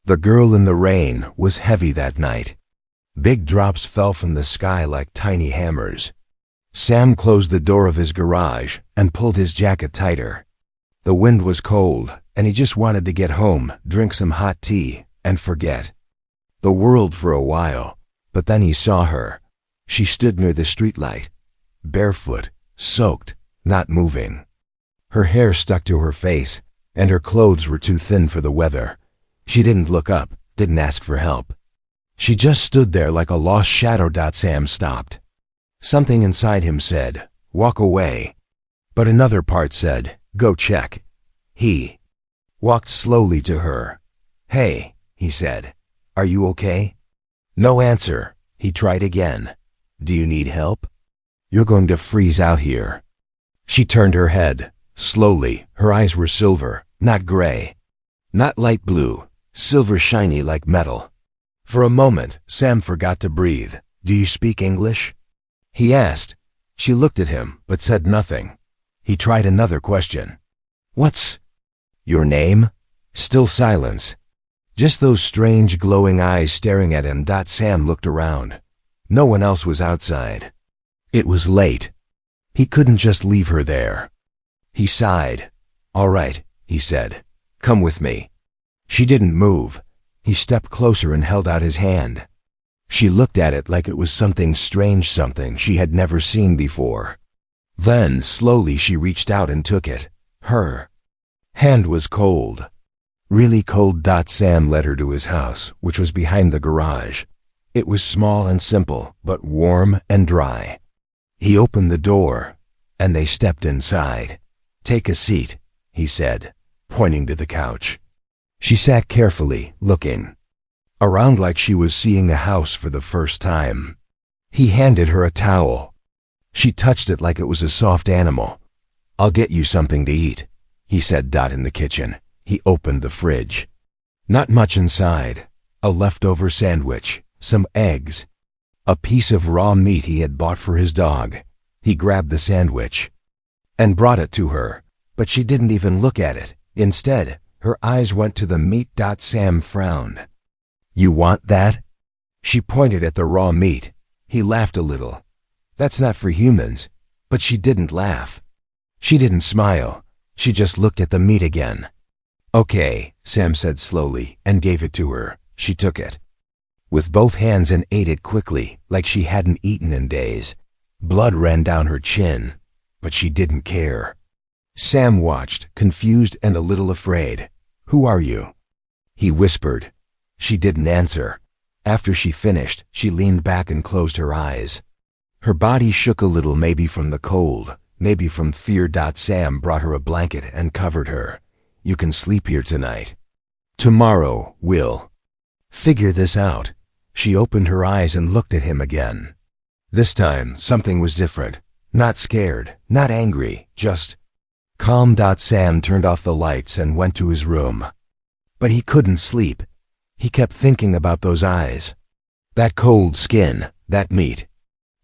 The girl in the rain was heavy that night. Big drops fell from the sky like tiny hammers. Sam closed the door of his garage and pulled his jacket tighter. The wind was cold, and he just wanted to get home, drink some hot tea, and forget the world for a while. But then he saw her. She stood near the streetlight, barefoot, soaked, not moving. Her hair stuck to her face, and her clothes were too thin for the weather. She didn't look up, didn't ask for help. She just stood there like a lost shadow. Sam stopped. Something inside him said, "Walk away." But another part said, "Go check." He walked slowly to her. "Hey," he said, "are you okay?" No answer. He tried again. "Do you need help? You're going to freeze out here." She turned her head. Slowly, her eyes were silver, not gray. Not light blue, silver shiny like metal. For a moment, Sam forgot to breathe. "Do you speak English?" he asked. She looked at him, but said nothing. He tried another question. "What's your name?" Still silence. Just those strange glowing eyes staring at him. Sam looked around. No one else was outside. It was late. He couldn't just leave her there. He sighed. "All right," he said. "Come with me." She didn't move. He stepped closer and held out his hand. She looked at it like it was something strange, something she had never seen before. Then, slowly, she reached out and took it. Her hand was cold. Really cold. Sam led her to his house, which was behind the garage. It was small and simple, but warm and dry. He opened the door, and they stepped inside. "Take a seat," he said, pointing to the couch. She sat carefully, looking around like she was seeing a house for the first time. He handed her a towel. She touched it like it was a soft animal. "I'll get you something to eat," he said. In the kitchen, he opened the fridge. Not much inside. A leftover sandwich, some eggs, a piece of raw meat he had bought for his dog. He grabbed the sandwich and brought it to her, but she didn't even look at it. Instead, her eyes went to the meat. Sam frowned. "You want that?" She pointed at the raw meat. He laughed a little. "That's not for humans." But she didn't laugh. She didn't smile. She just looked at the meat again. "Okay," Sam said slowly, and gave it to her. She took it with both hands and ate it quickly, like she hadn't eaten in days. Blood ran down her chin, but she didn't care. Sam watched, confused and a little afraid. "Who are you?" he whispered. She didn't answer. After she finished, she leaned back and closed her eyes. Her body shook a little, maybe from the cold, maybe from fear. Sam brought her a blanket and covered her. "You can sleep here tonight. Tomorrow, we'll figure this out." She opened her eyes and looked at him again. This time, something was different. Not scared, not angry, just calm. Sam turned off the lights and went to his room. But he couldn't sleep. He kept thinking about those eyes, that cold skin, that meat.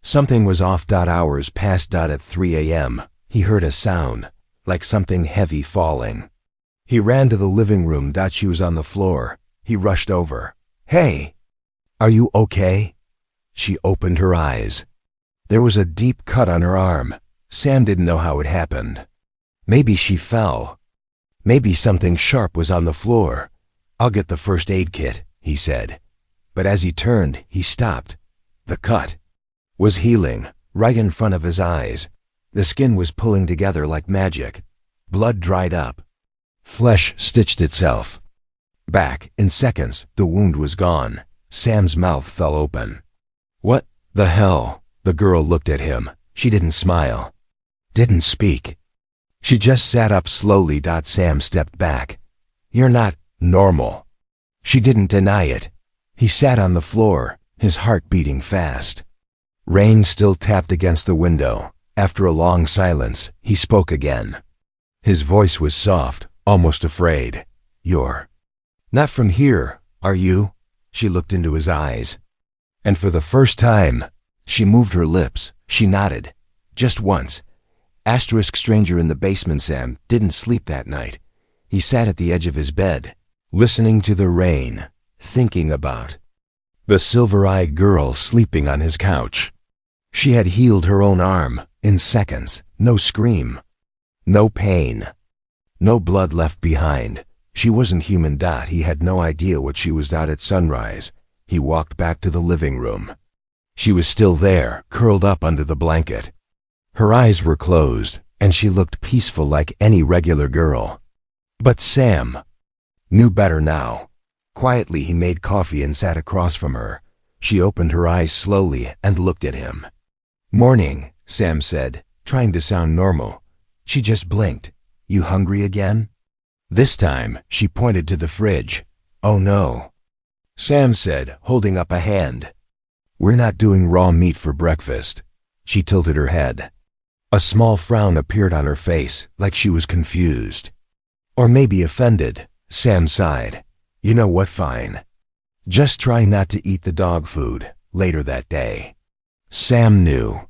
Something was off. Hours passed. At 3 a.m., he heard a sound, like something heavy falling. He ran to the living room. She was on the floor. He rushed over. "Hey, are you okay?" She opened her eyes. There was a deep cut on her arm. Sam didn't know how it happened. Maybe she fell. Maybe something sharp was on the floor. "I'll get the first aid kit," he said. But as he turned, he stopped. The cut was healing, right in front of his eyes. The skin was pulling together like magic. Blood dried up. Flesh stitched itself back. In seconds, the wound was gone. Sam's mouth fell open. "What the hell?" The girl looked at him. She didn't smile, didn't speak. She just sat up slowly. Sam stepped back. "You're not normal." She didn't deny it. He sat on the floor, his heart beating fast. Rain still tapped against the window. After a long silence, he spoke again. His voice was soft, almost afraid. "You're not from here, are you?" She looked into his eyes. And for the first time, she moved her lips. She nodded. Just once. Stranger in the basement. Sam didn't sleep that night. He sat at the edge of his bed, listening to the rain, thinking about the silver-eyed girl sleeping on his couch. She had healed her own arm in seconds. No scream, no pain, no blood left behind. She wasn't human. He had no idea what she was. At sunrise, he walked back to the living room. She was still there, curled up under the blanket. Her eyes were closed, and she looked peaceful like any regular girl. But Sam knew better now. Quietly, he made coffee and sat across from her. She opened her eyes slowly and looked at him. "Morning," Sam said, trying to sound normal. She just blinked. "You hungry again?" This time, she pointed to the fridge. "Oh no," Sam said, holding up a hand. "We're not doing raw meat for breakfast." She tilted her head. A small frown appeared on her face, like she was confused. Or maybe offended. Sam sighed. "You know what, fine. Just try not to eat the dog food." Later that day, Sam knew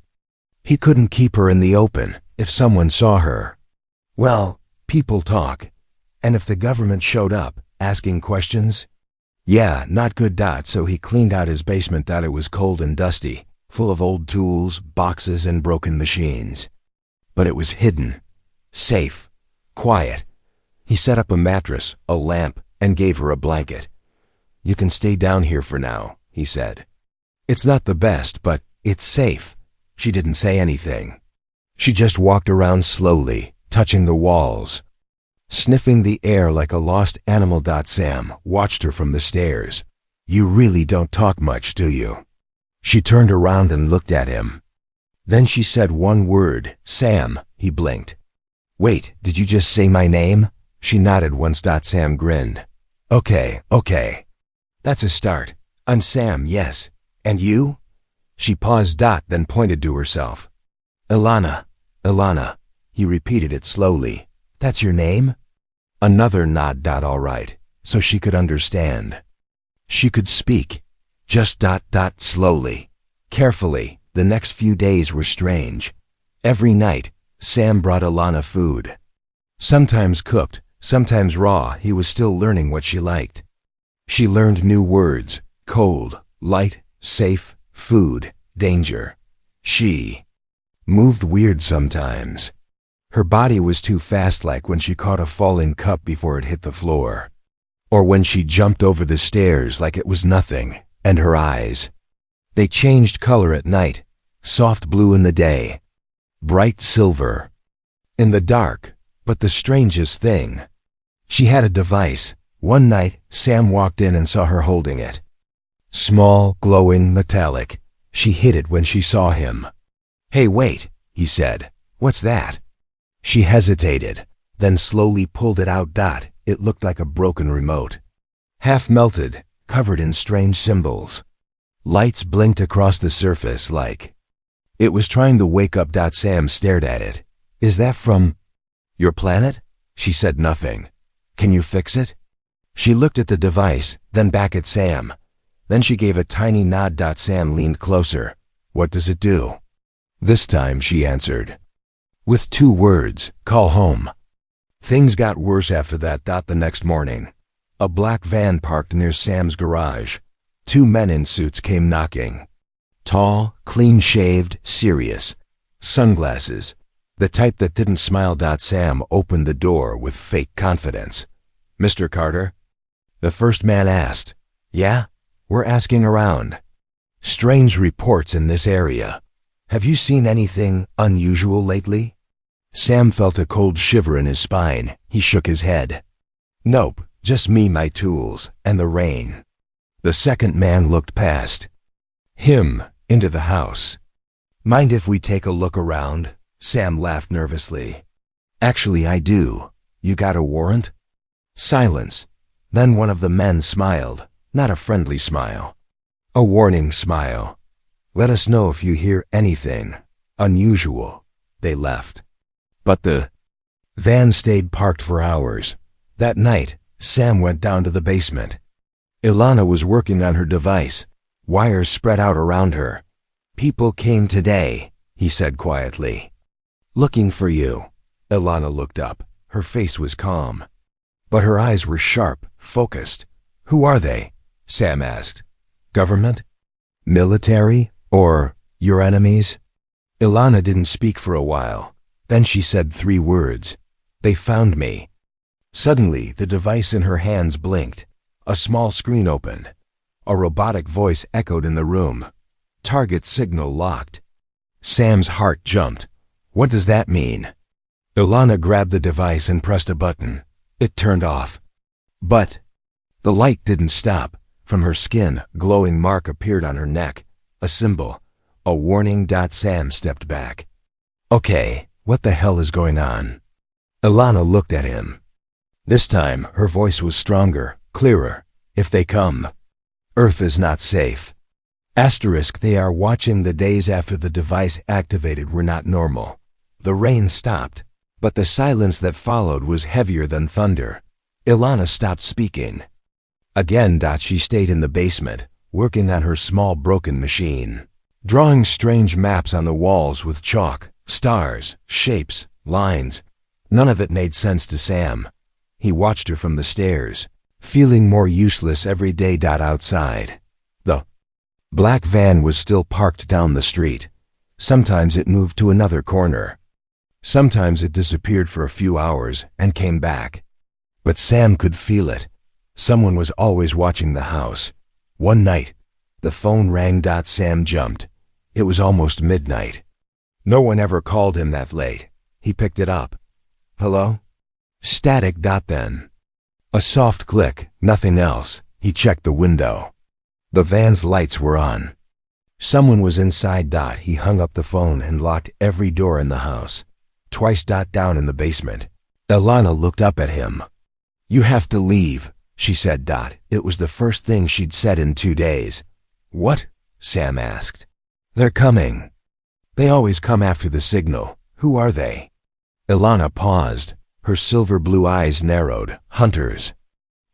he couldn't keep her in the open if someone saw her. Well, people talk. And if the government showed up, asking questions? Yeah, not good. So he cleaned out his basement. It was cold and dusty, full of old tools, boxes, and broken machines. But it was hidden, safe, quiet. He set up a mattress, a lamp, and gave her a blanket. "You can stay down here for now," he said. "It's not the best, but it's safe." She didn't say anything. She just walked around slowly, touching the walls, sniffing the air like a lost animal. Sam watched her from the stairs. "You really don't talk much, do you?" She turned around and looked at him. Then she said one word, "Sam." He blinked. "Wait, did you just say my name?" She nodded once. Sam grinned. Okay. That's a start. "I'm Sam, yes. And you?" She paused. Then pointed to herself. Ilana. He repeated it slowly. "That's your name?" Another nod. All right. So she could understand. She could speak. Just ... slowly, carefully. The next few days were strange. Every night, Sam brought Ilana food. Sometimes cooked, sometimes raw. He was still learning what she liked. She learned new words: cold, light, safe, food, danger. She moved weird sometimes. Her body was too fast, like when she caught a falling cup before it hit the floor. Or when she jumped over the stairs like it was nothing. And her eyes, they changed color at night, soft blue in the day, bright silver in the dark. But the strangest thing, she had a device. One night, Sam walked in and saw her holding it. Small, glowing, metallic. She hid it when she saw him. "Hey, wait," he said. "What's that?" She hesitated, then slowly pulled it out. It looked like a broken remote, half melted, covered in strange symbols. Lights blinked across the surface like it was trying to wake up. Sam stared at it. "Is that from your planet?" She said nothing. "Can you fix it?" She looked at the device, then back at Sam. Then she gave a tiny nod. Sam leaned closer. "What does it do?" This time she answered with 2 words: "Call home." Things got worse after that. The next morning, a black van parked near Sam's garage. 2 men in suits came knocking. Tall, clean-shaved, serious. Sunglasses. The type that didn't smile. Sam opened the door with fake confidence. "Mr. Carter?" The first man asked. "Yeah? We're asking around. Strange reports in this area. Have you seen anything unusual lately?" Sam felt a cold shiver in his spine. He shook his head. "Nope. Just me, my tools, and the rain." The second man looked past him into the house. "Mind if we take a look around?" Sam laughed nervously. "Actually, I do. You got a warrant?" Silence. Then one of the men smiled, not a friendly smile. A warning smile. "Let us know if you hear anything unusual." They left. But the van stayed parked for hours. That night, Sam went down to the basement. Ilana was working on her device, wires spread out around her. "People came today," he said quietly. "Looking for you." Ilana looked up. Her face was calm, but her eyes were sharp, focused. "Who are they?" Sam asked. Government? Military? Or your enemies? Ilana didn't speak for a while. Then she said 3 words. They found me. Suddenly, the device in her hands blinked. A small screen opened. A robotic voice echoed in the room. Target signal locked. Sam's heart jumped. What does that mean? Ilana grabbed the device and pressed a button. It turned off. But the light didn't stop. From her skin, a glowing mark appeared on her neck. A symbol. A warning. Sam stepped back. Okay, what the hell is going on? Ilana looked at him. This time, her voice was stronger, clearer. If they come, Earth is not safe. Asterisk, they are watching. The days after the device activated were not normal. The rain stopped, but the silence that followed was heavier than thunder. Ilana stopped speaking. Again, she stayed in the basement, working on her small broken machine, drawing strange maps on the walls with chalk, stars, shapes, lines. None of it made sense to Sam. He watched her from the stairs, feeling more useless every day. Outside, the black van was still parked down the street. Sometimes it moved to another corner. Sometimes it disappeared for a few hours and came back. But Sam could feel it. Someone was always watching the house. One night, the phone rang. Sam jumped. It was almost midnight. No one ever called him that late. He picked it up. Hello? Static. Then a soft click, nothing else. He checked the window. The van's lights were on. Someone was inside. He hung up the phone and locked every door in the house. Twice. Down in the basement. Ilana looked up at him. You have to leave, she said. It was the first thing she'd said in 2 days. What? Sam asked. They're coming. They always come after the signal. Who are they? Ilana paused. Her silver blue eyes narrowed. Hunters.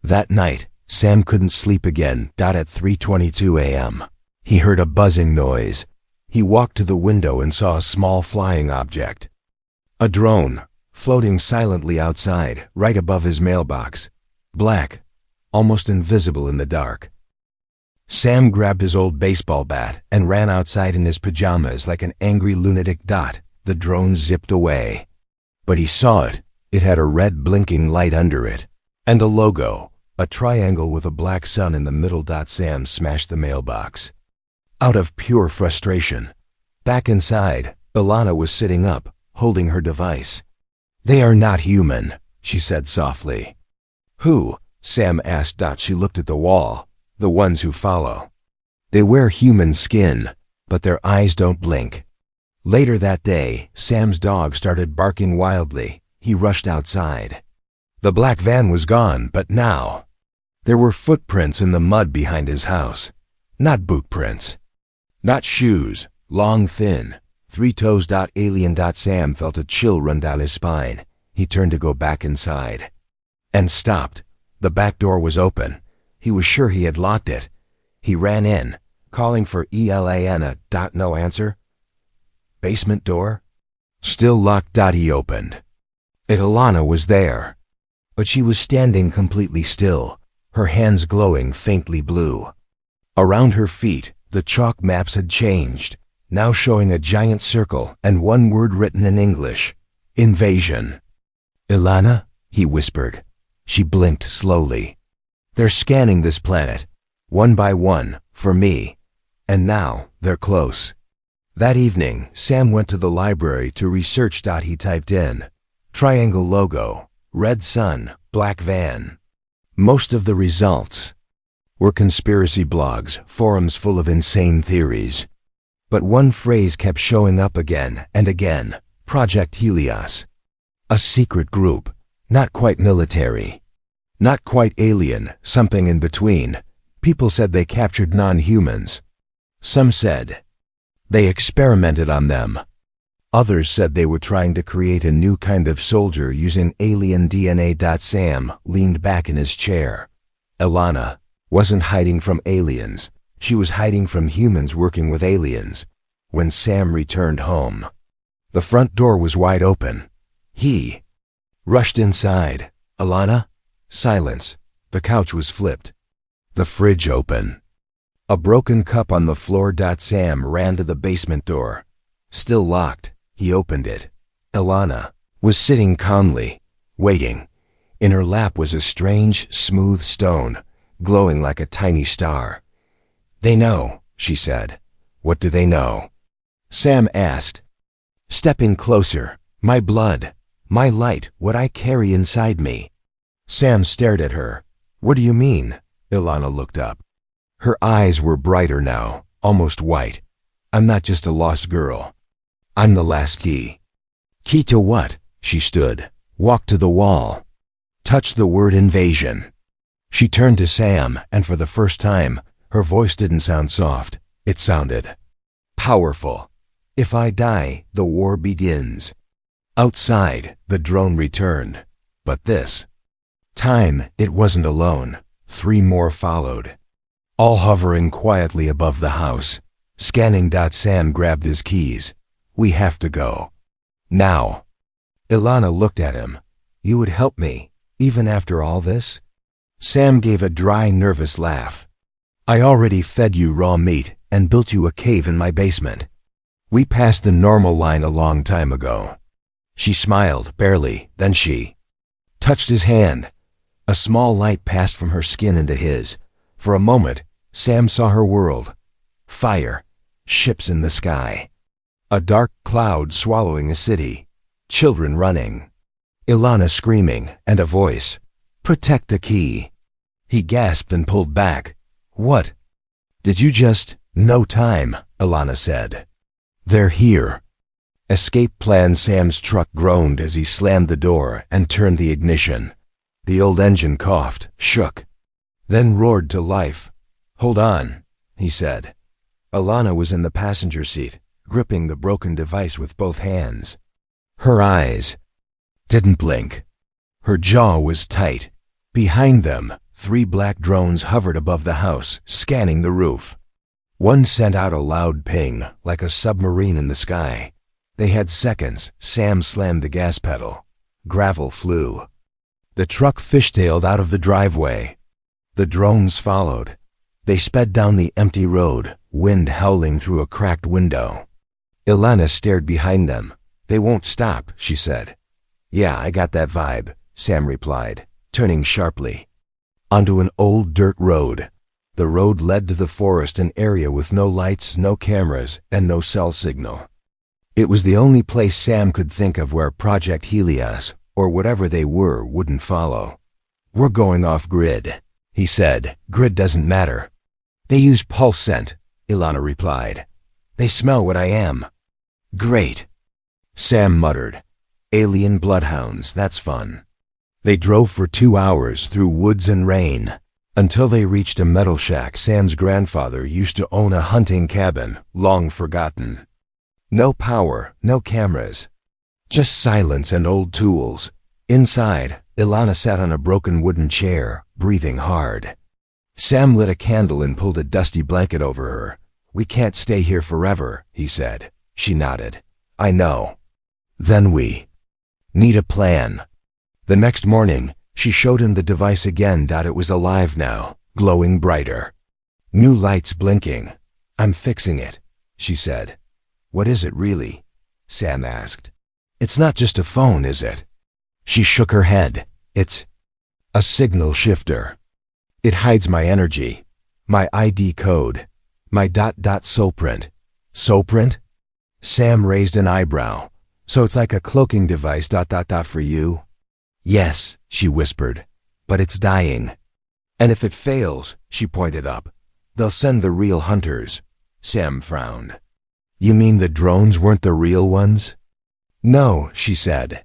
That night, Sam couldn't sleep again. At 3:22 a.m., he heard a buzzing noise. He walked to the window and saw a small flying object. A drone, floating silently outside, right above his mailbox. Black, almost invisible in the dark. Sam grabbed his old baseball bat and ran outside in his pajamas like an angry lunatic. The drone zipped away. But he saw it. It had a red blinking light under it. And a logo, a triangle with a black sun in the middle. Sam smashed the mailbox. Out of pure frustration. Back inside, Ilana was sitting up, holding her device. They are not human, she said softly. Who? Sam asked. She looked at the wall. The ones who follow. They wear human skin, but their eyes don't blink. Later that day, Sam's dog started barking wildly. He rushed outside. The black van was gone, but now there were footprints in the mud behind his house. Not boot prints. Not shoes, long, thin, 3 toes. Alien. Sam felt a chill run down his spine. He turned to go back inside. And stopped. The back door was open. He was sure he had locked it. He ran in, calling for Elana. No answer. Basement door? Still locked. He opened. Ilana was there. But she was standing completely still, her hands glowing faintly blue. Around her feet, the chalk maps had changed, now showing a giant circle and one word written in English. Invasion. Ilana? He whispered. She blinked slowly. They're scanning this planet, one by one, for me. And now, they're close. That evening, Sam went to the library to research. He typed in triangle logo, red sun, black van. Most of the results were conspiracy blogs, forums full of insane theories. But one phrase kept showing up again and again. Project Helios. A secret group, not quite military, not quite alien, something in between. People said they captured non-humans. Some said they experimented on them. Others said they were trying to create a new kind of soldier using alien DNA. Sam leaned back in his chair. Ilana wasn't hiding from aliens. She was hiding from humans working with aliens. When Sam returned home, the front door was wide open. He rushed inside. Ilana? Silence. The couch was flipped. The fridge open. A broken cup on the floor. Sam ran to the basement door. Still locked, he opened it. Ilana was sitting calmly, waiting. In her lap was a strange, smooth stone, glowing like a tiny star. "They know," she said. "What do they know?" Sam asked, stepping closer. "My blood, my light, what I carry inside me." Sam stared at her. "What do you mean?" Ilana looked up. Her eyes were brighter now, almost white. "I'm not just a lost girl. I'm the last key." "Key to what?" She stood, walked to the wall, touched the word invasion. She turned to Sam, and for the first time, her voice didn't sound soft. It sounded powerful. "If I die, the war begins." Outside, the drone returned. But this time, it wasn't alone. 3 more followed, all hovering quietly above the house. Scanning. Sam grabbed his keys. "We have to go. Now." Ilana looked at him. "You would help me, even after all this?" Sam gave a dry, nervous laugh. "I already fed you raw meat and built you a cave in my basement. We passed the normal line a long time ago." She smiled, barely, then she touched his hand. A small light passed from her skin into his. For a moment, Sam saw her world. Fire, ships in the sky, a dark cloud swallowing a city, children running, Ilana screaming, and a voice, "Protect the key." He gasped and pulled back. "What? Did you just—" "No time," Ilana said. "They're here." Escape plan. Sam's truck groaned as he slammed the door and turned the ignition. The old engine coughed, shook, then roared to life. "Hold on," he said. Ilana was in the passenger seat, gripping the broken device with both hands. Her eyes didn't blink. Her jaw was tight. Behind them, 3 black drones hovered above the house, scanning the roof. One sent out a loud ping, like a submarine in the sky. They had seconds. Sam slammed the gas pedal. Gravel flew. The truck fishtailed out of the driveway. The drones followed. They sped down the empty road, wind howling through a cracked window. Ilana stared behind them. "They won't stop," she said. "Yeah, I got that vibe," Sam replied, turning sharply. Onto an old dirt road. The road led to the forest, an area with no lights, no cameras, and no cell signal. It was the only place Sam could think of where Project Helios, or whatever they were, wouldn't follow. "We're going off-grid," he said. "Grid doesn't matter." "They use pulse scent," Ilana replied. "They smell what I am." "Great," Sam muttered. "Alien bloodhounds, that's fun." They drove for 2 hours through woods and rain, until they reached a metal shack Sam's grandfather used to own, a hunting cabin, long forgotten. No power, no cameras, just silence and old tools. Inside, Ilana sat on a broken wooden chair, breathing hard. Sam lit a candle and pulled a dusty blanket over her. "We can't stay here forever," he said. She nodded. "I know." "Then we need a plan." The next morning, she showed him the device again. It was alive now, glowing brighter. New lights blinking. "I'm fixing it," she said. "What is it really?" Sam asked. "It's not just a phone, is it?" She shook her head. "It's a signal shifter. It hides my energy, my ID code, my soul print." "Soul-print?" Sam raised an eyebrow. "So it's like a cloaking device for you?" "Yes," she whispered, "but it's dying. And if it fails," she pointed up, "they'll send the real hunters." Sam frowned. "You mean the drones weren't the real ones?" "No," she said.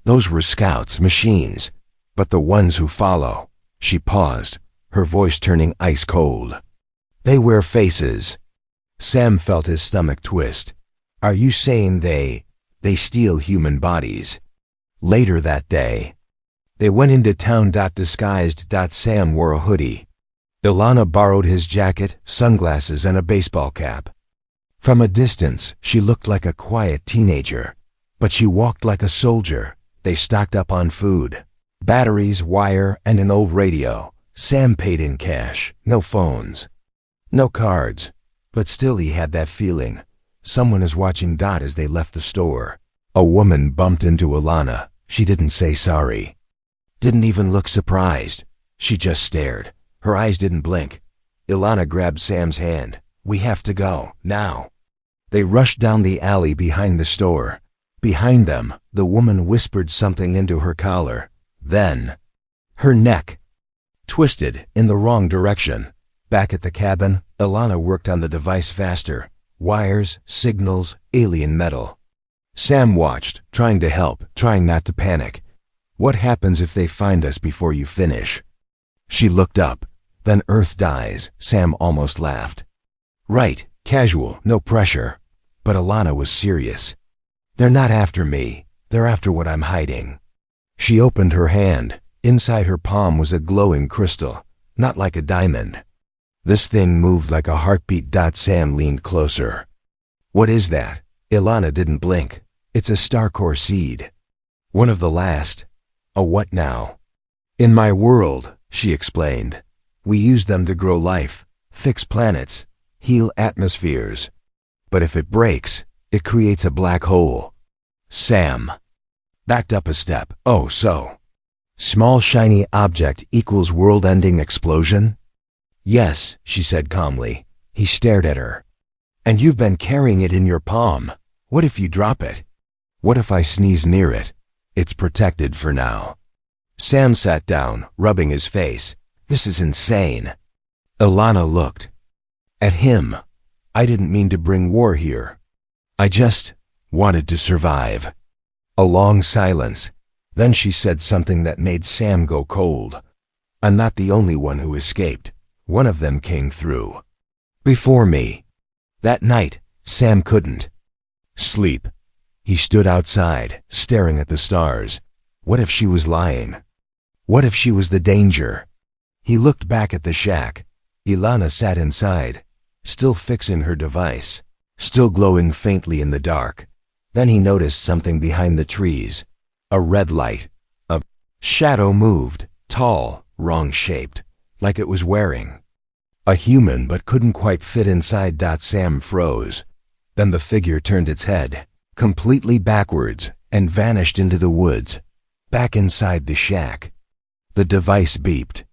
"Those were scouts, machines. But the ones who follow—" She paused, her voice turning ice cold. "They wear faces." Sam felt his stomach twist. "Are you saying they steal human bodies?" Later that day, they went into town disguised. Sam wore a hoodie. Ilana borrowed his jacket, sunglasses, and a baseball cap. From a distance, she looked like a quiet teenager, but she walked like a soldier. They stocked up on food, batteries, wire, and an old radio. Sam paid in cash, no phones, no cards, but still he had that feeling. Someone is watching Dot as they left the store. A woman bumped into Alana. She didn't say sorry. Didn't even look surprised. She just stared. Her eyes didn't blink. Ilana grabbed Sam's hand. "We have to go, now." They rushed down the alley behind the store. Behind them, the woman whispered something into her collar. Then, her neck twisted in the wrong direction. Back at the cabin, Ilana worked on the device faster. Wires, signals, alien metal. Sam watched, trying to help, trying not to panic. "What happens if they find us before you finish?" She looked up. "Then Earth dies," Sam almost laughed. Right, casual, no pressure. But Ilana was serious. "They're not after me. They're after what I'm hiding." She opened her hand. Inside her palm was a glowing crystal, not like a diamond. This thing moved like a heartbeat. Sam leaned closer. "What is that?" Ilana didn't blink. "It's a star-core seed. One of the last." "A what now?" "In my world," she explained, "we use them to grow life, fix planets, heal atmospheres. But if it breaks, it creates a black hole." Sam backed up a step. "Oh, so small shiny object equals world-ending explosion?" "Yes," she said calmly. He stared at her. "And you've been carrying it in your palm. What if you drop it? What if I sneeze near it? It's protected for now." Sam sat down, rubbing his face. "This is insane." Ilana looked at him. "I didn't mean to bring war here. I just wanted to survive." A long silence. Then she said something that made Sam go cold. "I'm not the only one who escaped. One of them came through before me." That night, Sam couldn't sleep. He stood outside, staring at the stars. What if she was lying? What if she was the danger? He looked back at the shack. Ilana sat inside, still fixing her device, still glowing faintly in the dark. Then he noticed something behind the trees. A red light. A shadow moved, tall, wrong-shaped, like it was wearing a human but couldn't quite fit inside. Sam froze. Then the figure turned its head, completely backwards, and vanished into the woods, back inside the shack. The device beeped.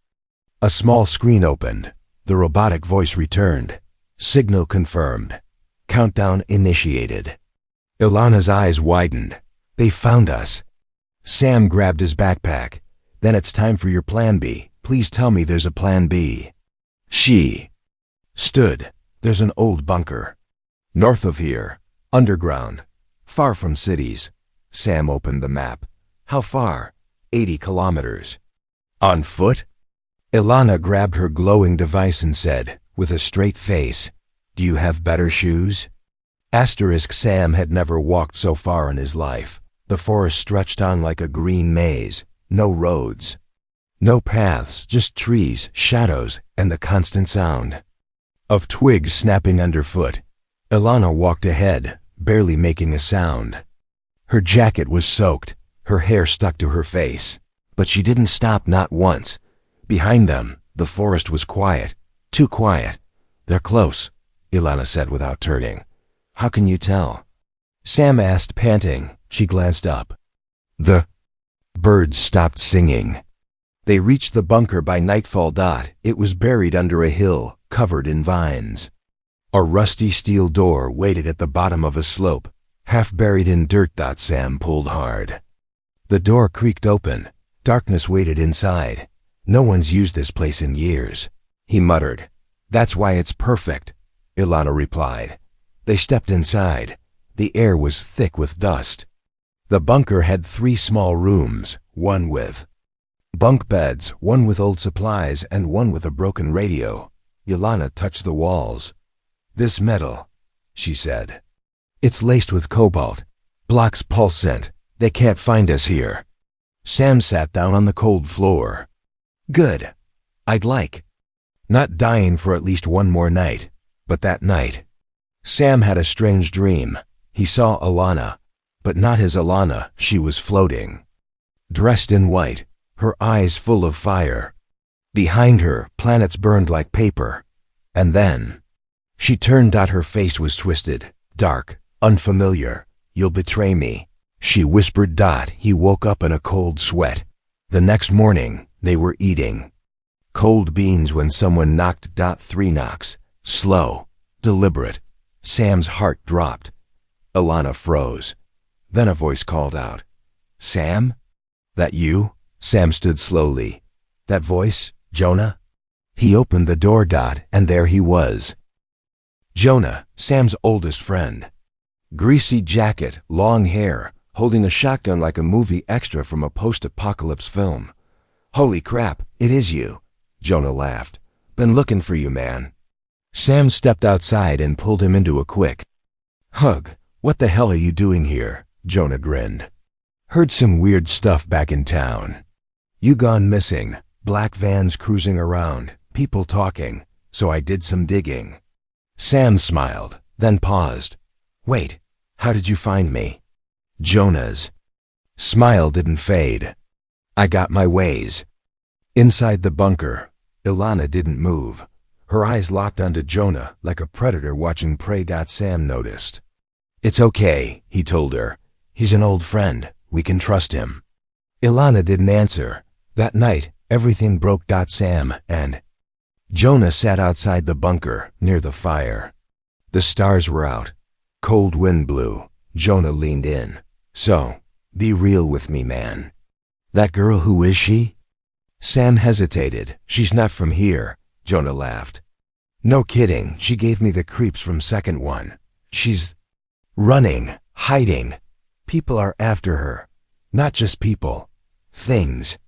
A small screen opened. The robotic voice returned. "Signal confirmed. Countdown initiated." Ilana's eyes widened. "They found us." Sam grabbed his backpack. "Then it's time for your plan B. Please tell me there's a plan B." She stood. "There's an old bunker north of here, underground, far from cities." Sam opened the map. "How far?" 80 kilometers. "On foot?" Ilana grabbed her glowing device and said, with a straight face, "Do you have better shoes?" Sam had never walked so far in his life. The forest stretched on like a green maze. No roads, no paths, just trees, shadows, and the constant sound of twigs snapping underfoot. Ilana walked ahead, barely making a sound. Her jacket was soaked, her hair stuck to her face. But she didn't stop, not once. Behind them, the forest was quiet, too quiet. "They're close," Ilana said without turning. "How can you tell?" Sam asked, panting. She glanced up. The birds stopped singing. They reached the bunker by nightfall. It was buried under a hill, covered in vines. A rusty steel door waited at the bottom of a slope, half buried in dirt. Sam pulled hard. The door creaked open. Darkness waited inside. "No one's used this place in years," he muttered. "That's why it's perfect," Ilana replied. They stepped inside. The air was thick with dust. The bunker had 3 small rooms, one with bunk beds, one with old supplies, and one with a broken radio. Ilana touched the walls. "This metal," she said. "It's laced with cobalt. Blocks pulse scent. They can't find us here." Sam sat down on the cold floor. "Good. I'd like not dying for at least one more night." But that night, Sam had a strange dream. He saw Ilana, but not his Ilana. She was floating, dressed in white, her eyes full of fire. Behind her, planets burned like paper. And then, she turned. Her face was twisted, dark, unfamiliar. "You'll betray me," she whispered. He woke up in a cold sweat. The next morning, they were eating cold beans when someone knocked. 3 knocks, slow, deliberate. Sam's heart dropped. Ilana froze. Then a voice called out, "Sam? That you?" Sam stood slowly. "That voice, Jonah?" He opened the door. And there he was. Jonah, Sam's oldest friend. Greasy jacket, long hair, holding a shotgun like a movie extra from a post-apocalypse film. "Holy crap, it is you," Jonah laughed. "Been looking for you, man." Sam stepped outside and pulled him into a quick hug. "What the hell are you doing here?" Jonah grinned. "Heard some weird stuff back in town. You gone missing, black vans cruising around, people talking, so I did some digging." Sam smiled, then paused. "Wait, how did you find me?" Jonah's smile didn't fade. "I got my ways." Inside the bunker, Ilana didn't move. Her eyes locked onto Jonah like a predator watching prey. Sam noticed. "It's okay," he told her. "He's an old friend. We can trust him." Ilana didn't answer. That night, everything broke. Sam and Jonah sat outside the bunker, near the fire. The stars were out. Cold wind blew. Jonah leaned in. "So, be real with me, man. That girl, who is she?" Sam hesitated. "She's not from here," Jonah laughed. "No kidding, she gave me the creeps from second one. She's running, hiding. People are after her. Not just people. Things."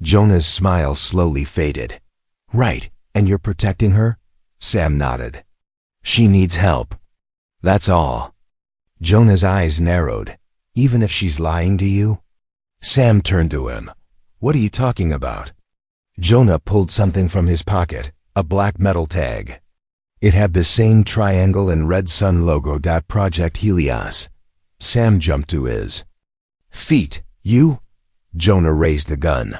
Jonah's smile slowly faded. "Right, and you're protecting her?" Sam nodded. "She needs help. That's all." Jonah's eyes narrowed. "Even if she's lying to you?" Sam turned to him. "What are you talking about?" Jonah pulled something from his pocket, a black metal tag. It had the same triangle and red sun logo. Project Helios. Sam jumped to his feet. "You?" Jonah raised the gun.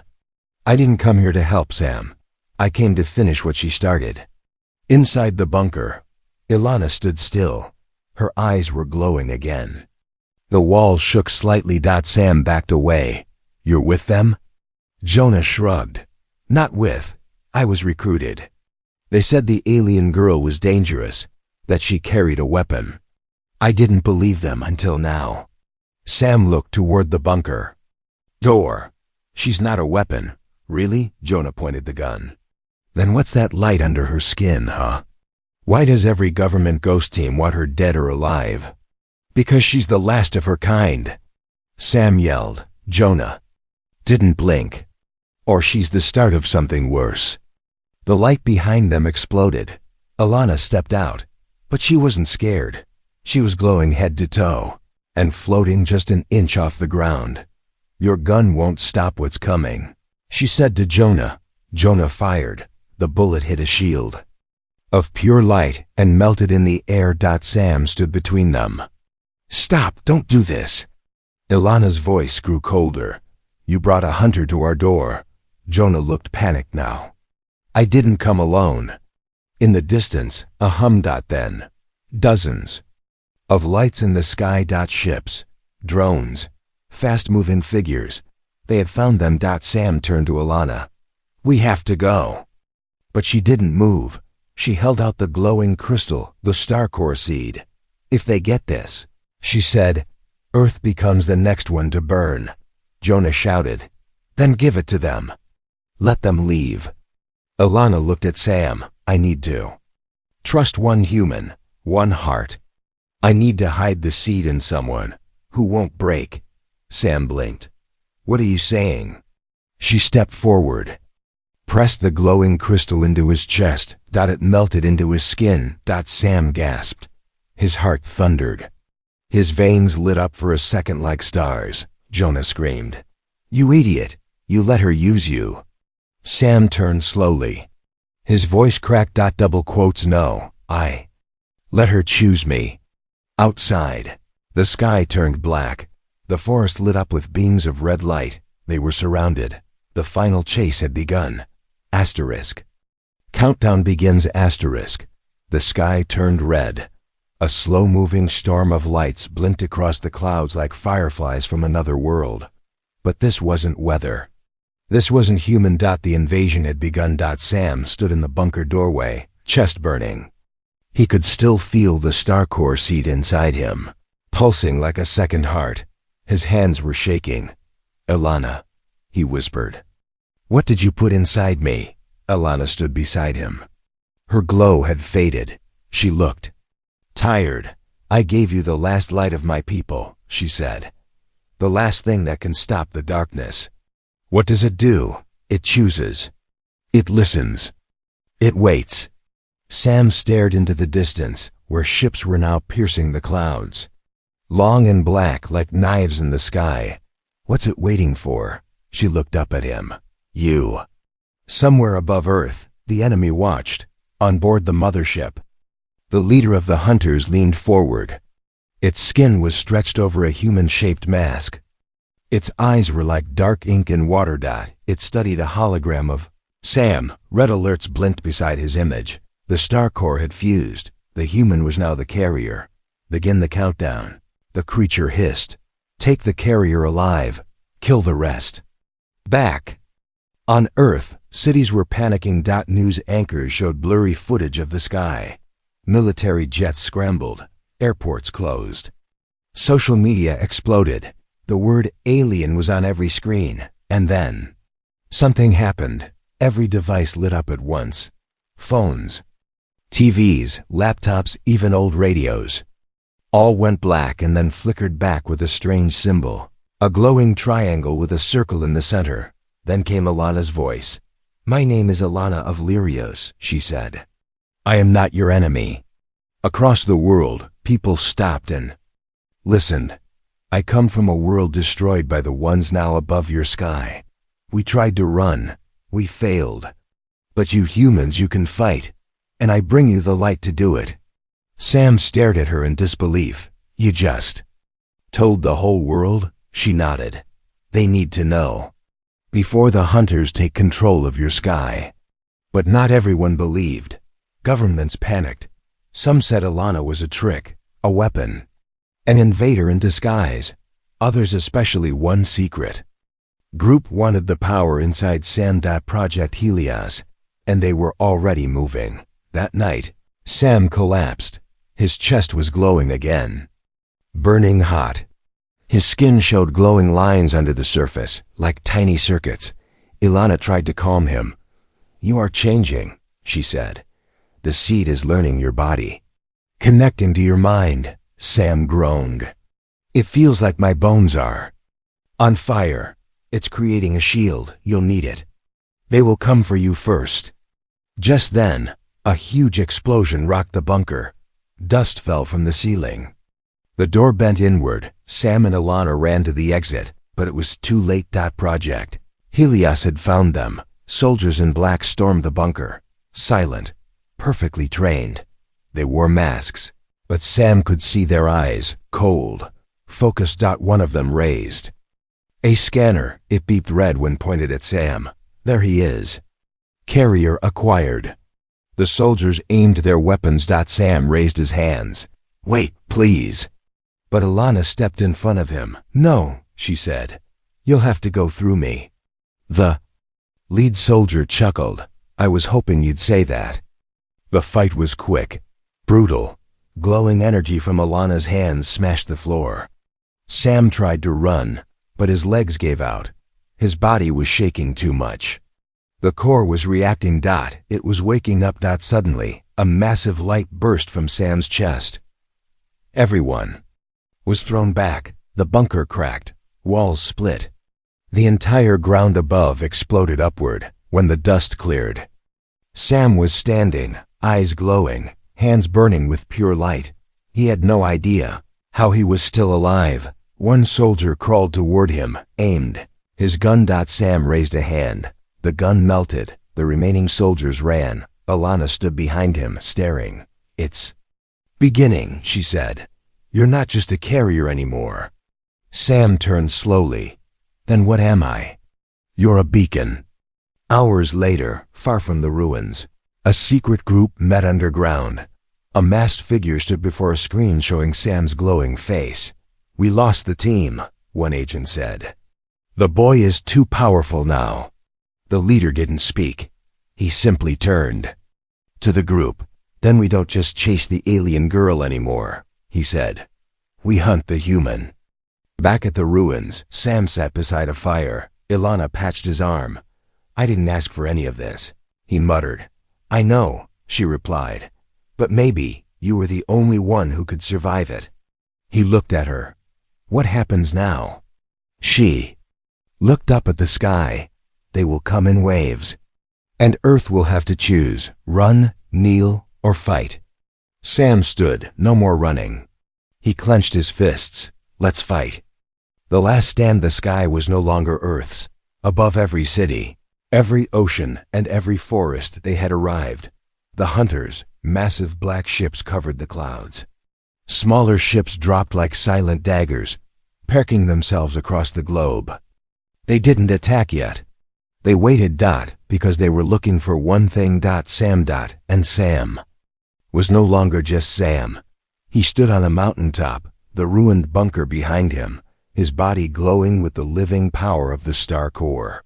"I didn't come here to help, Sam. I came to finish what she started." Inside the bunker, Ilana stood still. Her eyes were glowing again. The walls shook slightly. Sam backed away. "You're with them?" Jonah shrugged. "Not with. I was recruited. They said the alien girl was dangerous, that she carried a weapon. I didn't believe them until now." Sam looked toward the bunker door. "She's not a weapon, really?" Jonah pointed the gun. "Then what's that light under her skin, huh? Why does every government ghost team want her dead or alive?" "Because she's the last of her kind," Sam yelled. Jonah didn't blink. "Or she's the start of something worse." The light behind them exploded. Ilana stepped out, but she wasn't scared. She was glowing head to toe, and floating just an inch off the ground. "Your gun won't stop what's coming," she said to Jonah. Jonah fired. The bullet hit a shield of pure light and melted in the air. Sam stood between them. "Stop, don't do this." Ilana's voice grew colder. "You brought a hunter to our door." Jonah looked panicked now. "I didn't come alone." In the distance, a hum. Then, dozens of lights in the sky. Ships, drones, fast-moving figures. They had found them. Sam turned to Ilana. "We have to go." But she didn't move. She held out the glowing crystal, the star core seed. "If they get this," she said, "Earth becomes the next one to burn." Jonah shouted, "Then give it to them. Let them leave." Ilana looked at Sam. "I need to trust one human, one heart. I need to hide the seed in someone who won't break." Sam blinked. "What are you saying?" She stepped forward, pressed the glowing crystal into his chest. It melted into his skin. Sam gasped. His heart thundered. His veins lit up for a second like stars. Jonah screamed, "You idiot! You let her use you." Sam turned slowly. His voice cracked. Double quotes, "No, I let her choose me." Outside, the sky turned black. The forest lit up with beams of red light. They were surrounded. The final chase had begun. Asterisk. Countdown begins asterisk. The sky turned red. A slow-moving storm of lights blinked across the clouds like fireflies from another world. But this wasn't weather. This wasn't human. The invasion had begun. Sam stood in the bunker doorway, chest burning. He could still feel the Starcore seed inside him, pulsing like a second heart. His hands were shaking. "Ilana," he whispered. "What did you put inside me?" Ilana stood beside him. Her glow had faded. She looked tired. "I gave you the last light of my people," she said. "The last thing that can stop the darkness." "What does it do?" "It chooses. It listens. It waits." Sam stared into the distance, where ships were now piercing the clouds, long and black like knives in the sky. "What's it waiting for?" She looked up at him. "You." Somewhere above Earth, the enemy watched, on board the mothership. The leader of the hunters leaned forward. Its skin was stretched over a human-shaped mask. Its eyes were like dark ink and water. It studied a hologram of Sam. Red alerts blinked beside his image. The Starcore had fused. The human was now the carrier. "Begin the countdown." The creature hissed. "Take the carrier alive. Kill the rest." Back on Earth, cities were panicking. News anchors showed blurry footage of the sky. Military jets scrambled. Airports closed. Social media exploded. The word alien was on every screen. And then something happened. Every device lit up at once. Phones, TVs, laptops, even old radios. All went black and then flickered back with a strange symbol. A glowing triangle with a circle in the center. Then came Ilana's voice. "My name is Ilana of Lyrios," she said. "I am not your enemy." Across the world, people stopped and listened. "I come from a world destroyed by the ones now above your sky. We tried to run. We failed. But you humans, you can fight. And I bring you the light to do it." Sam stared at her in disbelief. "You just told the whole world?" She nodded. "They need to know. Before the hunters take control of your sky." But not everyone believed. Governments panicked. Some said Ilana was a trick, a weapon, an invader in disguise. Others, especially one secret group, wanted the power inside Sam. Project Helios, and they were already moving. That night, Sam collapsed. His chest was glowing again, burning hot. His skin showed glowing lines under the surface, like tiny circuits. Ilana tried to calm him. "You are changing," she said. "The seed is learning your body, connecting to your mind." Sam groaned. "It feels like my bones are on fire. It's creating a shield. You'll need it. They will come for you first." Just then, a huge explosion rocked the bunker. Dust fell from the ceiling. The door bent inward. Sam and Ilana ran to the exit, but it was too late. Project Helios had found them. Soldiers in black stormed the bunker, silent, perfectly trained. They wore masks, but Sam could see their eyes, cold, focused. One of them raised a scanner. It beeped red when pointed at Sam. "There he is. Carrier acquired." The soldiers aimed their weapons. Sam raised his hands. "Wait, please." But Ilana stepped in front of him. "No," she said. "You'll have to go through me." The lead soldier chuckled. "I was hoping you'd say that." The fight was quick, brutal. Glowing energy from Ilana's hands smashed the floor. Sam tried to run, but his legs gave out. His body was shaking too much. The core was reacting. It was waking up. Suddenly, a massive light burst from Sam's chest. Everyone was thrown back. The bunker cracked. Walls split. The entire ground above exploded upward when the dust cleared. Sam was standing, eyes glowing, hands burning with pure light. He had no idea how he was still alive. One soldier crawled toward him, aimed his gun. Sam raised a hand. The gun melted. The remaining soldiers ran. Ilana stood behind him, staring. "It's beginning," she said. "You're not just a carrier anymore." Sam turned slowly. "Then what am I?" "You're a beacon." Hours later, far from the ruins, a secret group met underground. A masked figure stood before a screen showing Sam's glowing face. "We lost the team," one agent said. "The boy is too powerful now." The leader didn't speak. He simply turned to the group. "Then we don't just chase the alien girl anymore," he said. "We hunt the human." Back at the ruins, Sam sat beside a fire. Ilana patched his arm. "I didn't ask for any of this," he muttered. "I know," she replied. "But maybe you were the only one who could survive it." He looked at her. "What happens now?" She looked up at the sky. "They will come in waves. And Earth will have to choose, run, kneel, or fight." Sam stood, no more running. He clenched his fists. "Let's fight." The last stand the sky was no longer Earth's. Above every city, every ocean, and every forest they had arrived. The hunters, massive black ships covered the clouds. Smaller ships dropped like silent daggers, parking themselves across the globe. They didn't attack yet. They waited, because they were looking for one thing. Sam, and Sam was no longer just Sam. He stood on a mountaintop, the ruined bunker behind him, his body glowing with the living power of the star core.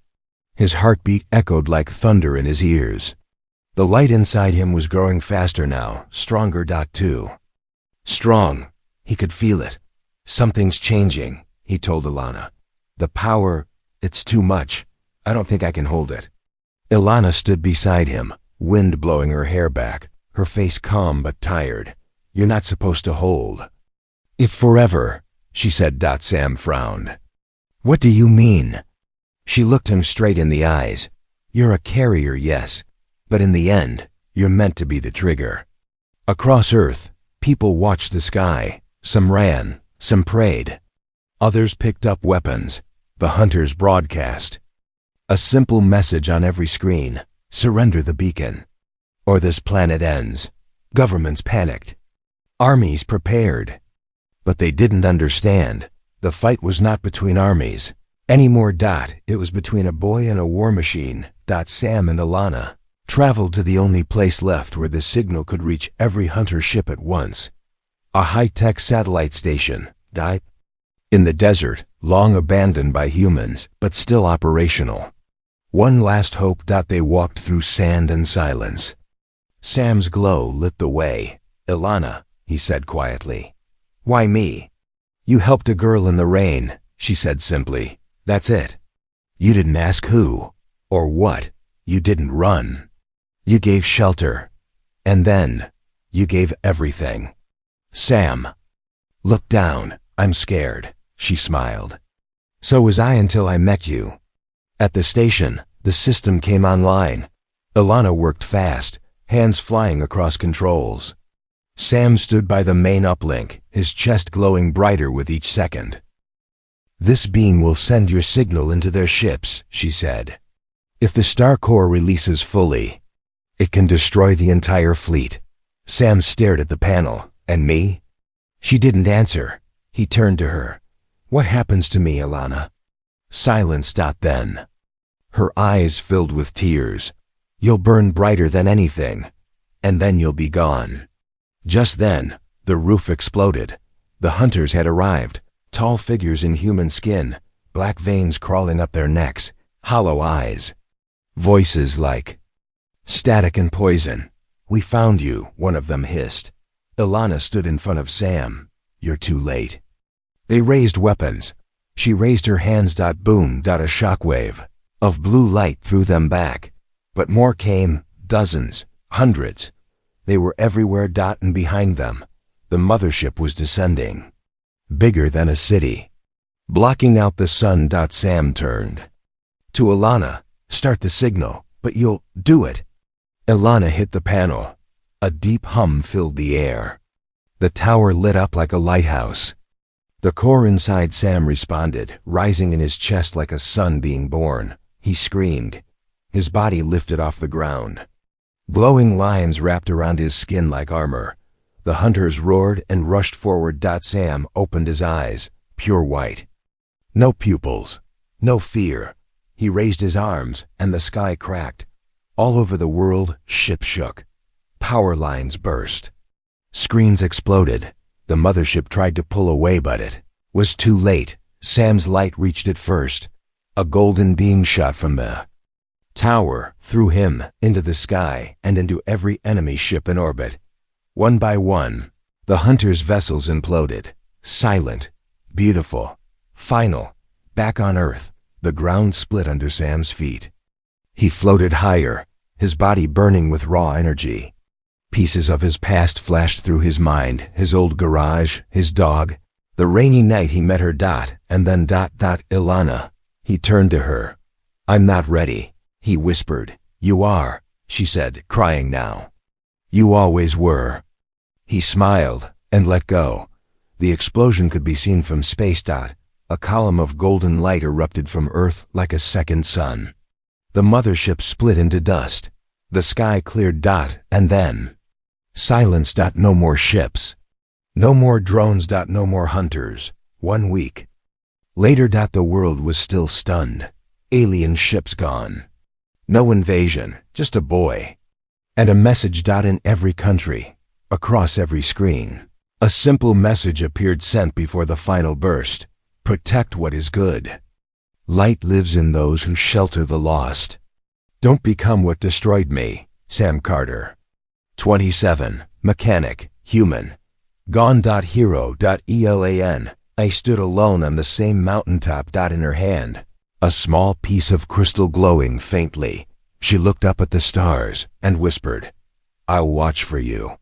His heartbeat echoed like thunder in his ears. The light inside him was growing faster now, stronger. Too strong. He could feel it. "Something's changing," he told Ilana. "The power, it's too much. I don't think I can hold it." Ilana stood beside him, wind blowing her hair back, her face calm but tired. "You're not supposed to hold it forever," she said. Sam frowned. "What do you mean?" She looked him straight in the eyes. "You're a carrier, yes, but in the end, you're meant to be the trigger." Across Earth, people watched the sky. Some ran, some prayed. Others picked up weapons. The hunters broadcast a simple message on every screen: surrender the beacon, or this planet ends. Governments panicked. Armies prepared. But they didn't understand. The fight was not between armies anymore. It was between a boy and a war machine. Sam and Ilana traveled to the only place left where the signal could reach every hunter ship at once. A high-tech satellite station. In the desert, long abandoned by humans, but still operational. One last hope. They walked through sand and silence. Sam's glow lit the way. "Ilana," he said quietly. "Why me?" "You helped a girl in the rain," she said simply. "That's it. You didn't ask who or what. You didn't run. You gave shelter. And then you gave everything." Sam looked down. "I'm scared," she smiled. "So was I until I met you." At the station, the system came online. Ilana worked fast, hands flying across controls. Sam stood by the main uplink, his chest glowing brighter with each second. "This beam will send your signal into their ships," she said. "If the star core releases fully, it can destroy the entire fleet." Sam stared at the panel. "And me?" She didn't answer. He turned to her. "What happens to me, Ilana?" Silence. Then her eyes filled with tears. "You'll burn brighter than anything, and then you'll be gone." Just then, the roof exploded. The hunters had arrived, tall figures in human skin, black veins crawling up their necks, hollow eyes. Voices like static and poison. "We found you," one of them hissed. Ilana stood in front of Sam. "You're too late." They raised weapons. She raised her hands. Boom. A shockwave of blue light threw them back. But more came, dozens, hundreds. They were everywhere. And behind them, the mothership was descending, bigger than a city, blocking out the sun. Sam turned to Ilana. "Start the signal, but you'll do it." Ilana hit the panel. A deep hum filled the air. The tower lit up like a lighthouse. The core inside Sam responded, rising in his chest like a sun being born. He screamed. His body lifted off the ground. Glowing lines wrapped around his skin like armor. The hunters roared and rushed forward. Sam opened his eyes, pure white. No pupils, no fear. He raised his arms, and the sky cracked. All over the world, ships shook. Power lines burst. Screens exploded. The mothership tried to pull away, but it was too late. Sam's light reached it first. A golden beam shot from the tower threw him into the sky and into every enemy ship in orbit. One by one, the hunters' vessels imploded. Silent, beautiful, final. Back on Earth, the ground split under Sam's feet. He floated higher, his body burning with raw energy. Pieces of his past flashed through his mind, his old garage, his dog. The rainy night he met her and then Ilana. He turned to her. "I'm not ready," he whispered. "You are," she said, crying now. "You always were." He smiled and let go. The explosion could be seen from space. A column of golden light erupted from Earth like a second sun. The mothership split into dust. The sky cleared. And then silence. No more ships. No more drones. No more hunters. 1 week later. The world was still stunned. Alien ships gone. No invasion, just a boy. And a message. In every country, across every screen. A simple message appeared, sent before the final burst. Protect what is good. Light lives in those who shelter the lost. Don't become what destroyed me. Sam Carter. 27. Mechanic, human. Gone. Hero. Elan. I stood alone on the same mountaintop. In her hand, a small piece of crystal glowing faintly. She looked up at the stars and whispered, "I'll watch for you."